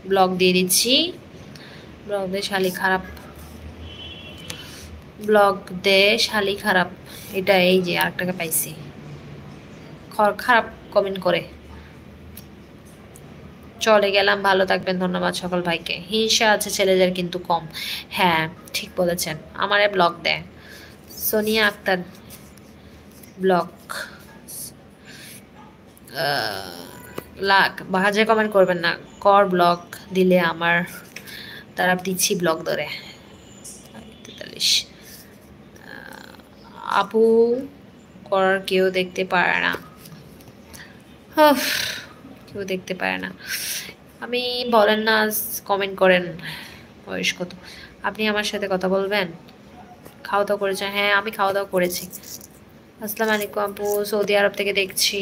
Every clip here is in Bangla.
ব্লগ দিয়ে দিচ্ছি। ব্লগ দে শালি খারাপ, ব্লগ দে শালি খারাপ। এটা এই যে আরেকটাকে পাইছি খারাপ কমেন্ট করে। চলে গেলাম, ভালো থাকবেন, ধন্যবাদ সকল ভাইকে। হিংসা আছে ছেলেদের কিন্তু কম। হ্যাঁ ঠিক বলেছেন, আমারে ব্লগ দেয় সোনিয়া আক্তার ব্লগ। লাখ বাজে কমেন্ট করবেন না, কর ব্লগ দিলে আমার তারা দিচ্ছি ব্লগ ধরে। 43 আপু করার কেউ দেখতে পারে না, কেউ দেখতে পারে না। আমি বলেন না কমেন্ট করেন বয়স কত। আপনি আমার সাথে কথা বলবেন? খাওয়া দাওয়া করেছেন? হ্যাঁ আমি খাওয়া দাওয়া করেছি। আসসালামু আলাইকুম আপু, সৌদি আরব থেকে দেখছি।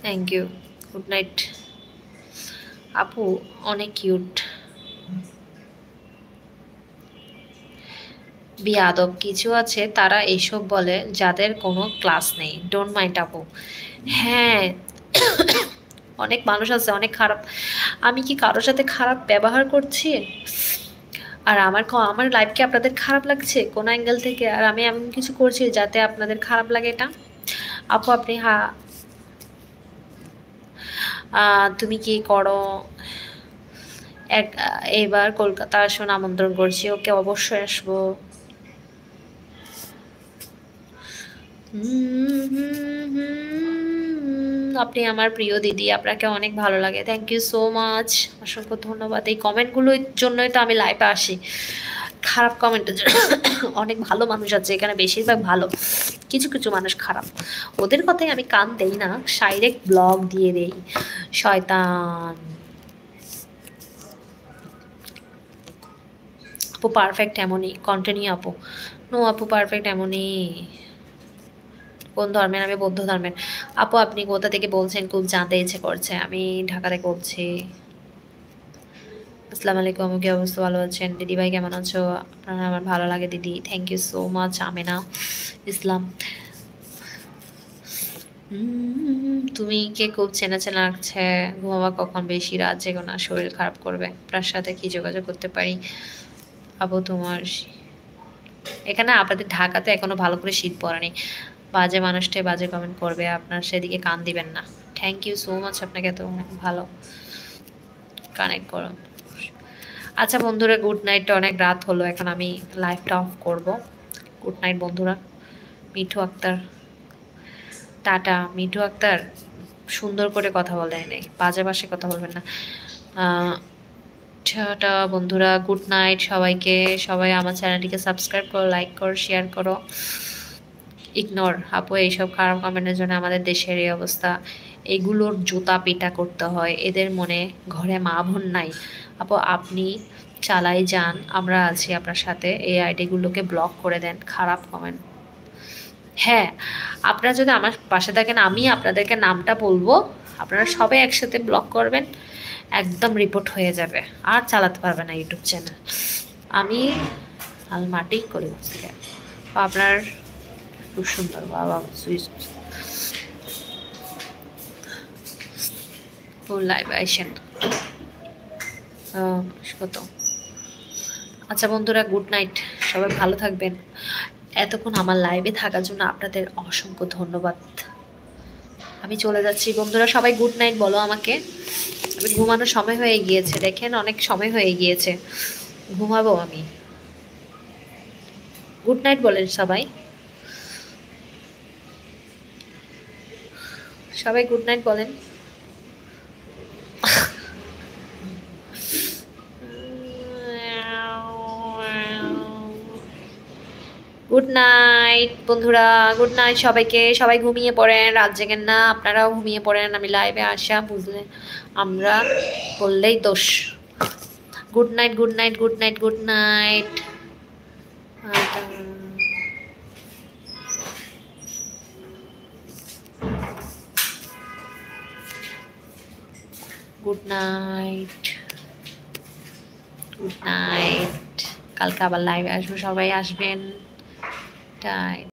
Thank you, good night. আপু অনেক কিউট। বিয়াদব কিছু আছে, তারা এইসব বলে যাদের কোনো ক্লাস নেই। ডোন্ট মাইন্ড আপু। হ্যাঁ অনেক মানুষ আছে অনেক খারাপ। আমি কি কারোর সাথে খারাপ ব্যবহার করছি? আর আমার লাইফ কি আপনাদের খারাপ লাগছে কোন অ্যাঙ্গেল থেকে? আর আমি এমন কিছু করছি যাতে আপনাদের খারাপ লাগে এটা? আপু আপনি তুমি কি করো? এবার কলকাতা আসুন, আমন্ত্রণ করছি। ওকে অবশ্যই আসবো। আপনি আমার প্রিয় দিদি, আপনাকে অনেক ভালো লাগে। থ্যাংক ইউ সো মাচ, অসংখ্য ধন্যবাদ। এই কমেন্টগুলোর জন্যই তো আমি লাইভে আসি, খারাপ কমেন্টের জন্য। অনেক ভালো মানুষ আছে এখানে, বেশিরভাগ ভালো, কিছু কিছু মানুষ খারাপ। ওদের কথাই আমি কান দেই না, ডাইরেক্ট ব্লগ দিয়ে দেই। শয়তান। আপু পারফেক্ট এমনই, কন্টিনিউ আপু। নো আপু পারফেক্ট এমনই। কোন ধর্মের? আমি বৌদ্ধ ধর্মের। আপু আপনি কোথা থেকে বলছেন? খুব জানতে ইচ্ছে করছে। আমি ঢাকা থেকে বলছি। আসসালামু আলাইকুম, কি অবস্থা? ভালো আছেন? দিদি ভাই কেমন আছো? আপনার আমার ভালো লাগে দিদি। Thank you so much Amena Islam. তুমি কে খুব চেনা চেনা লাগছে। ঘুমাবা কখন? বেশি রাত জেগো না, শরীর খারাপ করবে। আপনার সাথে কি যোগাযোগ করতে পারি? আপু তোমার এখানে আপনাদের ঢাকাতে এখনো ভালো করে শীত পড়েনি। বাজে মানুষটাই বাজে কমেন্ট করবে, আপনার সেদিকে কান দিবেন না। থ্যাংক ইউ সো মাচ, আপনাকে এত ভালো কানেক্ট করুন। আচ্ছা বন্ধুরা, গুড নাইট। অনেক রাত হলো, এখন আমি লাইভটা অফ করব। গুড নাইট বন্ধুরা। মিঠু আক্তার টাটা। মিঠু আক্তার সুন্দর করে কথা বলে নেই, বাজে বাসে কথা বলবেন না। টাটা বন্ধুরা, গুড নাইট সবাইকে। সবাই আমার চ্যানেলটিকে সাবস্ক্রাইব করো, লাইক করো, শেয়ার করো। ইগনোর আপু, এইসব খারাপ কমেন্টের জন্য আমাদের দেশের এই অবস্থা। এগুলোর জুতা পিটা করতে হয়, এদের মনে ঘরে মা বোন নাই। আপু আপনি চালাই যান, আমরা আছি আপনার সাথে। এই আইডিগুলোকে ব্লক করে দেন, খারাপ কমেন্ট। হ্যাঁ আপনারা যদি আমার পাশে থাকেন, আমি আপনাদেরকে নামটা বলবো, আপনারা সবাই একসাথে ব্লক করবেন, একদম রিপোর্ট হয়ে যাবে, আর চালাতে পারবে না ইউটিউব চ্যানেল। আমি মাটি করি আপনার খুব সুন্দর বাবা সুইট লাইভ আইসেন কত। আচ্ছা বন্ধুরা, গুড নাইট, সবাই ভালো থাকবেন। এতক্ষণ আমার লাইভে থাকার জন্য আপনাদের অসংখ্য ধন্যবাদ। আমি চলে যাচ্ছি বন্ধুরা, সবাই গুড নাইট বলো আমাকে। আমি ঘুমানোর সময় হয়ে গিয়েছে, দেখেন অনেক সময় হয়ে গিয়েছে, ঘুমাবো আমি। গুড নাইট বলেন সবাই, সবাই গুড নাইট বলেন। গুড নাইট বন্ধুরা, গুড নাইট সবাইকে। সবাই ঘুমিয়ে পড়েন, রাত জেগেন না, আপনারাও ঘুমিয়ে পড়েন। আমি লাইভে আসা বুঝলে আমরা বললেই দোষ। Good night, good night, good night, good night. Good night, good night. কালকে আবার লাইভে আসবো, সবাই আসবেন। টাই